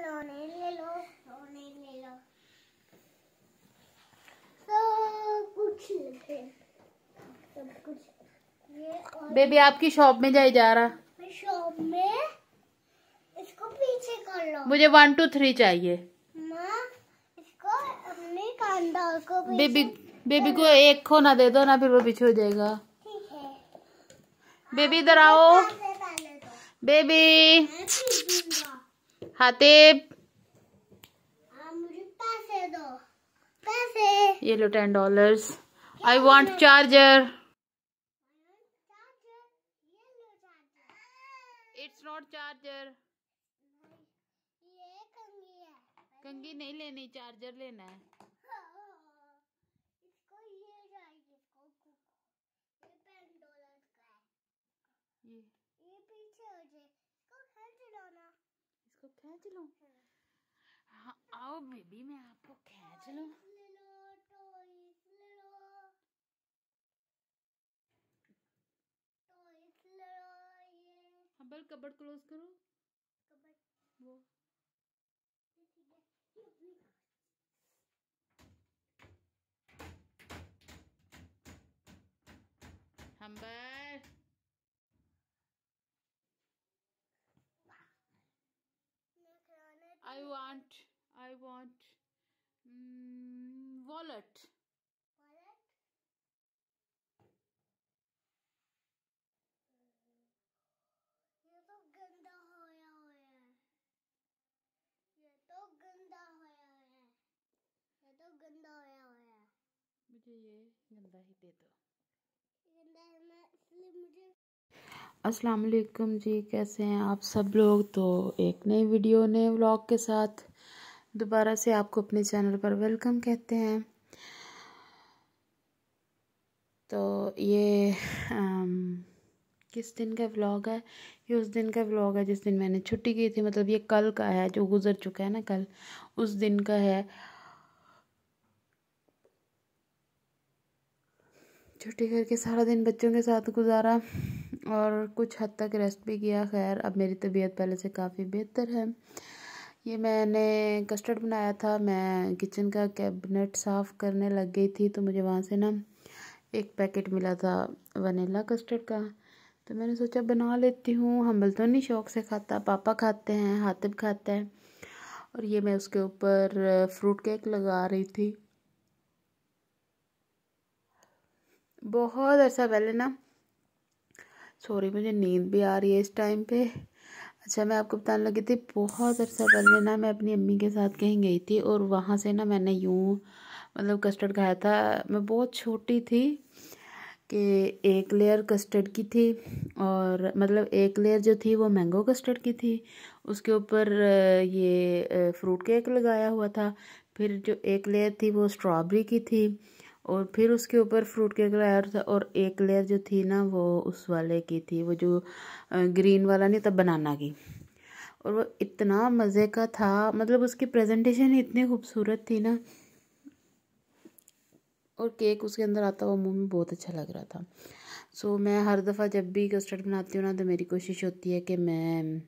खिलौने ले लो, खिलौने ले लो, सब कुछ लेते, सब कुछ। ये और बेबी आपकी शॉप में जाए जा रहा। शॉप में इसको पीछे कर लो। मुझे 1 2 3 चाहिए। माँ इसको अपने कांधा को बेबी बेबी को एक खोना दे दो ना, फिर वो पीछे हो जाएगा। ठीक है। बेबी इधर आओ। पहले तो बेबी मैं भी दूंगा। हातिब मुझे पैसे दो, पैसे। ये लो $10। I want charger. It's not charger. ये कंघी है। कंघी नहीं लेनी, चार्जर लेना है। इसको ये चाहिए, इसको ये $10 का है। ये पीछे हो जाए, इसको खींच लो ना। इसको खींच लो। हाँ आओ बेबी, मैं आपको खींच लूं। ले लो, टॉयज ले लो, टॉयज ले लो। ये हम्बल कबर्ड क्लोज करो। कबर्ड वो ठीक है। Humble I want wallet। ये तो गंदा होया होया है, ये तो गंदा होया होया है, ये तो गंदा होया होया है। मुझे ये गंदा ही दे दो। गंदा है ना, इसलिए मुझे। अस्सलाम वालेकुम जी, कैसे हैं आप सब लोग। तो एक नई वीडियो नए व्लॉग के साथ दोबारा से आपको अपने चैनल पर वेलकम कहते हैं। तो ये किस दिन का व्लॉग है? ये उस दिन का व्लॉग है जिस दिन मैंने छुट्टी की थी। मतलब ये कल का है, जो गुज़र चुका है ना कल, उस दिन का है। छुट्टी करके सारा दिन बच्चों के साथ गुजारा और कुछ हद तक रेस्ट भी किया। खैर अब मेरी तबीयत पहले से काफ़ी बेहतर है। ये मैंने कस्टर्ड बनाया था। मैं किचन का कैबिनेट साफ़ करने लग गई थी, तो मुझे वहाँ से ना एक पैकेट मिला था वनीला कस्टर्ड का। तो मैंने सोचा बना लेती हूँ। हम्बल तो नहीं शौक़ से खाता, पापा खाते हैं, हातिब खाता है। और ये मैं उसके ऊपर फ्रूट केक लगा रही थी। बहुत अर्सा पहले ना, सॉरी मुझे नींद भी आ रही है इस टाइम पे। अच्छा मैं आपको बताने लगी थी, बहुत अर्सा पहले ना मैं अपनी अम्मी के साथ कहीं गई थी और वहाँ से ना मैंने यूँ मतलब कस्टर्ड खाया था। मैं बहुत छोटी थी कि एक लेयर कस्टर्ड की थी, और मतलब एक लेयर जो थी वो मैंगो कस्टर्ड की थी। उसके ऊपर ये फ्रूट केक लगाया हुआ था। फिर जो एक लेयर थी वो स्ट्रॉबेरी की थी, और फिर उसके ऊपर फ्रूट केक लगाया था। और एक लेयर जो थी ना वो उस वाले की थी, वो जो ग्रीन वाला नहीं था, बनाना की। और वो इतना मज़े का था, मतलब उसकी प्रेजेंटेशन ही इतनी खूबसूरत थी ना, और केक उसके अंदर आता हुआ मुंह में बहुत अच्छा लग रहा था। सो मैं हर दफ़ा जब भी कस्टर्ड बनाती हूँ ना, तो मेरी कोशिश होती है कि मैं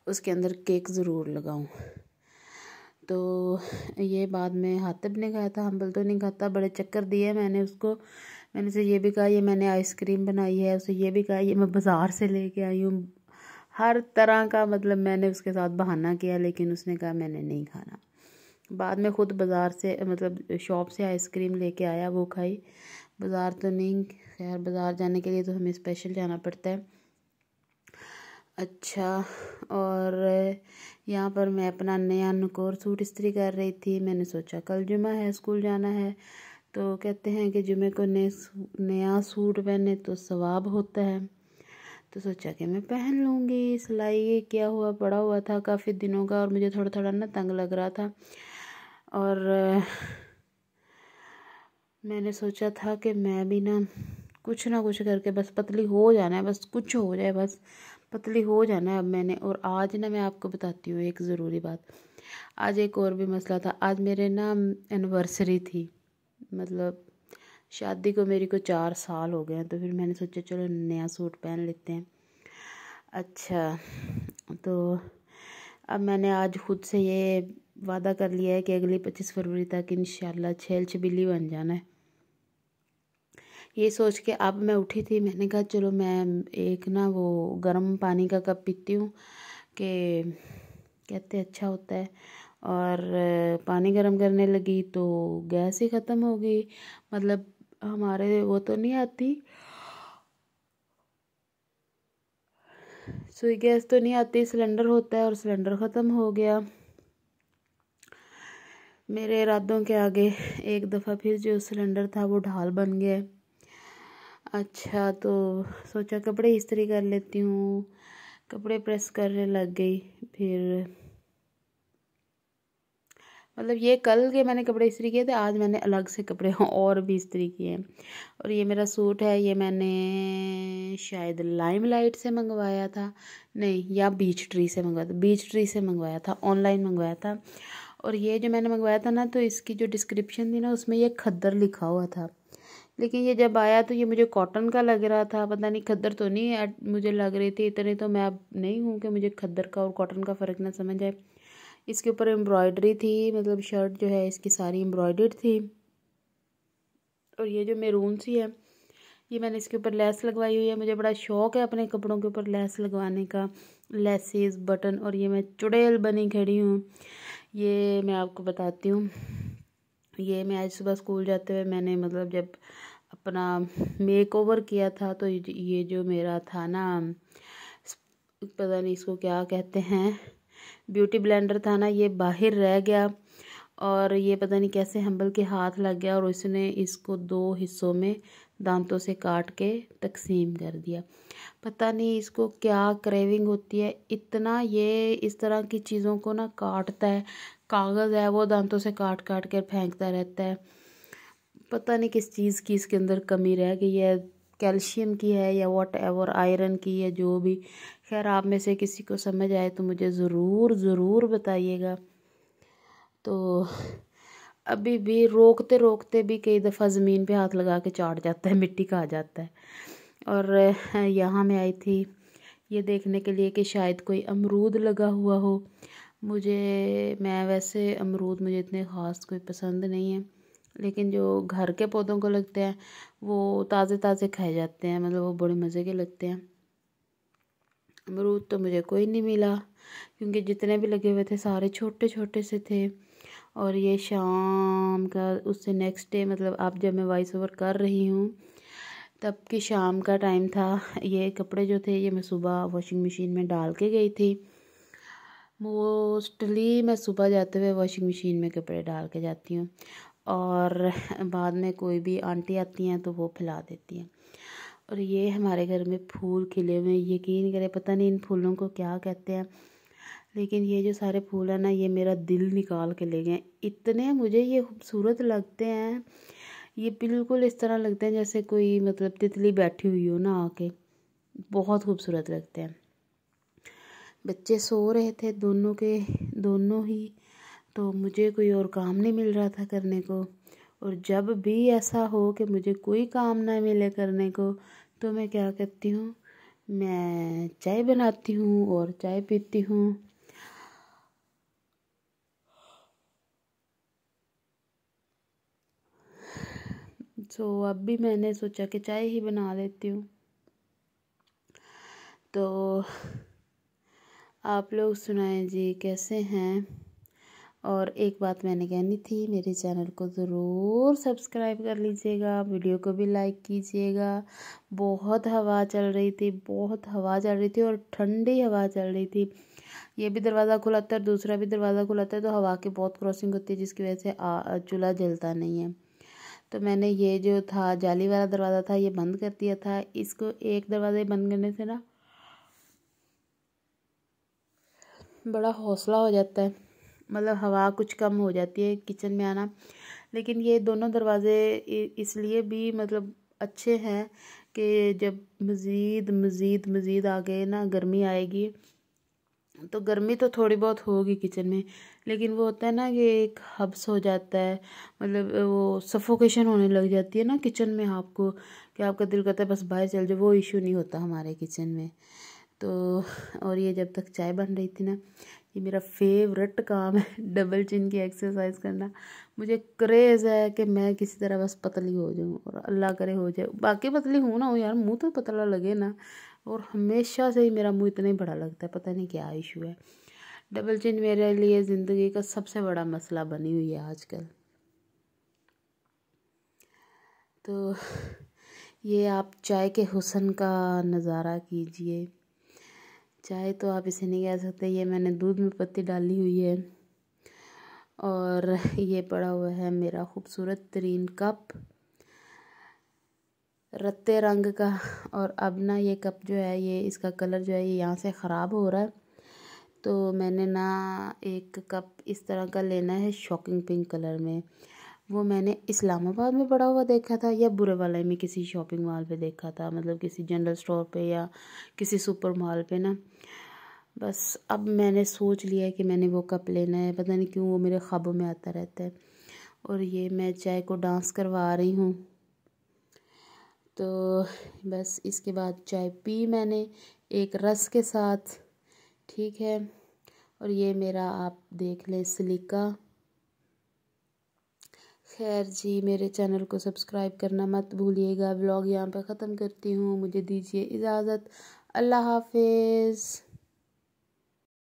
उसके अंदर केक ज़रूर लगाऊँ। तो ये बाद में हातिब ने खाया था, हम्बल तो नहीं खाता। बड़े चक्कर दिए मैंने उसको। मैंने उसे ये भी कहा ये मैंने आइसक्रीम बनाई है, उसे ये भी कहा ये मैं बाज़ार से लेके आई हूँ। हर तरह का मतलब मैंने उसके साथ बहाना किया, लेकिन उसने कहा मैंने नहीं खाना। बाद में ख़ुद बाज़ार से मतलब शॉप से आइसक्रीम लेके आया, वो खाई। बाज़ार तो नहीं, खैर बाज़ार जाने के लिए तो हमें स्पेशल जाना पड़ता है। अच्छा, और यहाँ पर मैं अपना नया नकोर सूट इस्त्री कर रही थी। मैंने सोचा कल जुमा है, स्कूल जाना है, तो कहते हैं कि जुमे को नया सूट पहने तो सवाब होता है। तो सोचा कि मैं पहन लूँगी। सिलाई किया हुआ पड़ा हुआ था काफ़ी दिनों का, और मुझे थोड़ा थोड़ा ना तंग लग रहा था। और मैंने सोचा था कि मैं भी ना कुछ करके बस पतली हो जाना है, बस कुछ हो जाए, बस पतली हो जाना है अब मैंने। और आज ना मैं आपको बताती हूँ एक ज़रूरी बात। आज एक और भी मसला था। आज मेरे ना एनिवर्सरी थी, मतलब शादी को मेरी को 4 साल हो गए हैं। तो फिर मैंने सोचा चलो नया सूट पहन लेते हैं। अच्छा, तो अब मैंने आज खुद से ये वादा कर लिया है कि अगली 25 फरवरी तक इंशाल्लाह छेल छबीली बन जाना है। ये सोच के अब मैं उठी थी, मैंने कहा चलो मैं एक ना वो गर्म पानी का कप पीती हूँ कि कहते अच्छा होता है। और पानी गर्म करने लगी तो गैस ही ख़त्म हो गई। मतलब हमारे वो तो नहीं आती, सुई गैस तो नहीं आती, सिलेंडर होता है और सिलेंडर ख़त्म हो गया। मेरे इरादों के आगे एक दफ़ा फिर जो सिलेंडर था वो ढाल बन गया। अच्छा तो सोचा कपड़े इस्त्री कर लेती हूँ, कपड़े प्रेस करने लग गई। फिर मतलब ये कल के मैंने कपड़े इस्त्री किए थे, आज मैंने अलग से कपड़े और भी इस्त्री किए हैं। और ये मेरा सूट है, ये मैंने शायद लाइम लाइट से मंगवाया था, नहीं या बीच ट्री से मंगवाया था, बीच ट्री से मंगवाया था, ऑनलाइन मंगवाया था। और ये जो मैंने मंगवाया था ना, तो इसकी जो डिस्क्रिप्शन थी ना उसमें ये खद्दर लिखा हुआ था, लेकिन ये जब आया तो ये मुझे कॉटन का लग रहा था। पता नहीं खद्दर तो नहीं मुझे लग रही थी, इतने तो मैं अब नहीं हूँ कि मुझे खद्दर का और कॉटन का फ़र्क ना समझ आए। इसके ऊपर एम्ब्रॉयडरी थी, मतलब शर्ट जो है इसकी सारी एम्ब्रॉयडर्ड थी। और ये जो मैरून सी है ये मैंने इसके ऊपर लेस लगवाई हुई है। मुझे बड़ा शौक़ है अपने कपड़ों के ऊपर लेस लगवाने का, लेसेस बटन। और ये मैं चुड़ैल बनी खड़ी हूँ। ये मैं आपको बताती हूँ, ये मैं आज सुबह स्कूल जाते हुए मैंने मतलब जब अपना मेक ओवर किया था तो ये जो मेरा था ना, पता नहीं इसको क्या कहते हैं, ब्यूटी ब्लेंडर था ना, ये बाहर रह गया। और ये पता नहीं कैसे हम्बल के हाथ लग गया और उसने इसको 2 हिस्सों में दांतों से काट के तकसीम कर दिया। पता नहीं इसको क्या क्रेविंग होती है, इतना ये इस तरह की चीज़ों को ना काटता है। कागज़ है वो दांतों से काट काट कर फेंकता रहता है। पता नहीं किस चीज़ की इसके अंदर कमी रह गई है, कैल्शियम की है या वॉट एवर, आयरन की है, जो भी। खैर आप में से किसी को समझ आए तो मुझे ज़रूर बताइएगा। तो अभी भी रोकते रोकते भी कई दफ़ा ज़मीन पे हाथ लगा के चाट जाता है, मिट्टी खा जाता है। और यहाँ मैं आई थी ये देखने के लिए कि शायद कोई अमरूद लगा हुआ हो। मैं वैसे अमरूद मुझे इतने ख़ास कोई पसंद नहीं है, लेकिन जो घर के पौधों को लगते हैं वो ताज़े ताज़े खाए जाते हैं, मतलब वो बड़े मज़े के लगते हैं। अमरूद तो मुझे कोई नहीं मिला, क्योंकि जितने भी लगे हुए थे सारे छोटे छोटे से थे। और ये शाम का, उससे नेक्स्ट डे, मतलब अब जब मैं वॉइस ओवर कर रही हूँ तब की शाम का टाइम था। ये कपड़े जो थे ये मैं सुबह वॉशिंग मशीन में डाल के गई थी। मोस्टली मैं सुबह जाते हुए वॉशिंग मशीन में कपड़े डाल के जाती हूँ, और बाद में कोई भी आंटी आती हैं तो वो फैला देती हैं। और ये हमारे घर में फूल खिले हुए, यकीन करें पता नहीं इन फूलों को क्या कहते हैं, लेकिन ये जो सारे फूल हैं ना ये मेरा दिल निकाल के ले गए। इतने मुझे ये खूबसूरत लगते हैं, ये बिल्कुल इस तरह लगते हैं जैसे कोई मतलब तितली बैठी हुई हो ना आके, बहुत खूबसूरत लगते हैं। बच्चे सो रहे थे दोनों ही, तो मुझे कोई और काम नहीं मिल रहा था करने को। और जब भी ऐसा हो कि मुझे कोई काम ना मिले करने को, तो मैं क्या करती हूँ, मैं चाय बनाती हूँ और चाय पीती हूँ। अब भी मैंने सोचा कि चाय ही बना लेती हूँ। तो आप लोग सुनाएं जी कैसे हैं। और एक बात मैंने कहनी थी, मेरे चैनल को ज़रूर सब्सक्राइब कर लीजिएगा, वीडियो को भी लाइक कीजिएगा। बहुत हवा चल रही थी और ठंडी हवा चल रही थी। ये भी दरवाज़ा खुला था और दूसरा भी दरवाज़ा खुला था, तो हवा की बहुत क्रॉसिंग होती है जिसकी वजह से चूल्हा जलता नहीं है। तो मैंने ये जो था जाली वाला दरवाज़ा था ये बंद कर दिया था। इसको एक दरवाज़े बंद करने से ना बड़ा हौसला हो जाता है, मतलब हवा कुछ कम हो जाती है किचन में आना। लेकिन ये दोनों दरवाज़े इसलिए भी मतलब अच्छे हैं कि जब मज़ीद आगे ना गर्मी आएगी, तो गर्मी तो थोड़ी बहुत होगी किचन में, लेकिन वो होता है ना कि एक हब्स हो जाता है, मतलब वो सफोकेशन होने लग जाती है ना किचन में आपको, कि आपका दिल करता है बस बाहर चल जाओ। वो इशू नहीं होता हमारे किचन में। तो और ये जब तक चाय बन रही थी ना, ये मेरा फेवरेट काम है, डबल चिन की एक्सरसाइज करना। मुझे क्रेज़ है कि मैं किसी तरह बस पतली हो जाऊँ, और अल्लाह करे हो जाए। बाकी पतली हूँ ना हो यार, मुंह तो पतला लगे ना। और हमेशा से ही मेरा मुंह इतना ही बड़ा लगता है, पता नहीं क्या इशू है। डबल चिन मेरे लिए ज़िंदगी का सबसे बड़ा मसला बनी हुई है आजकल। तो ये आप चाय के हुस्न का नज़ारा कीजिए। चाय तो आप इसे नहीं कह सकते, ये मैंने दूध में पत्ती डाली हुई है। और ये पड़ा हुआ है मेरा खूबसूरत तरीन कप रत्ते रंग का। और अब ना ये कप जो है, ये इसका कलर जो है ये यहाँ से ख़राब हो रहा है। तो मैंने ना एक कप इस तरह का लेना है शॉकिंग पिंक कलर में। वो मैंने इस्लामाबाद में पड़ा हुआ देखा था, या बुरे वाले में किसी शॉपिंग मॉल पे देखा था, मतलब किसी जनरल स्टोर पे या किसी सुपर मॉल पे ना। बस अब मैंने सोच लिया है कि मैंने वो कप लेना है, पता नहीं क्यों वो मेरे ख्वाबों में आता रहता है। और ये मैं चाय को डांस करवा रही हूँ। तो बस इसके बाद चाय पी मैंने एक रस के साथ, ठीक है। और ये मेरा आप देख लें सलीका। खैर जी, मेरे चैनल को सब्सक्राइब करना मत भूलिएगा। व्लॉग यहाँ पे ख़त्म करती हूँ, मुझे दीजिए इजाज़त। अल्लाह हाफिज़।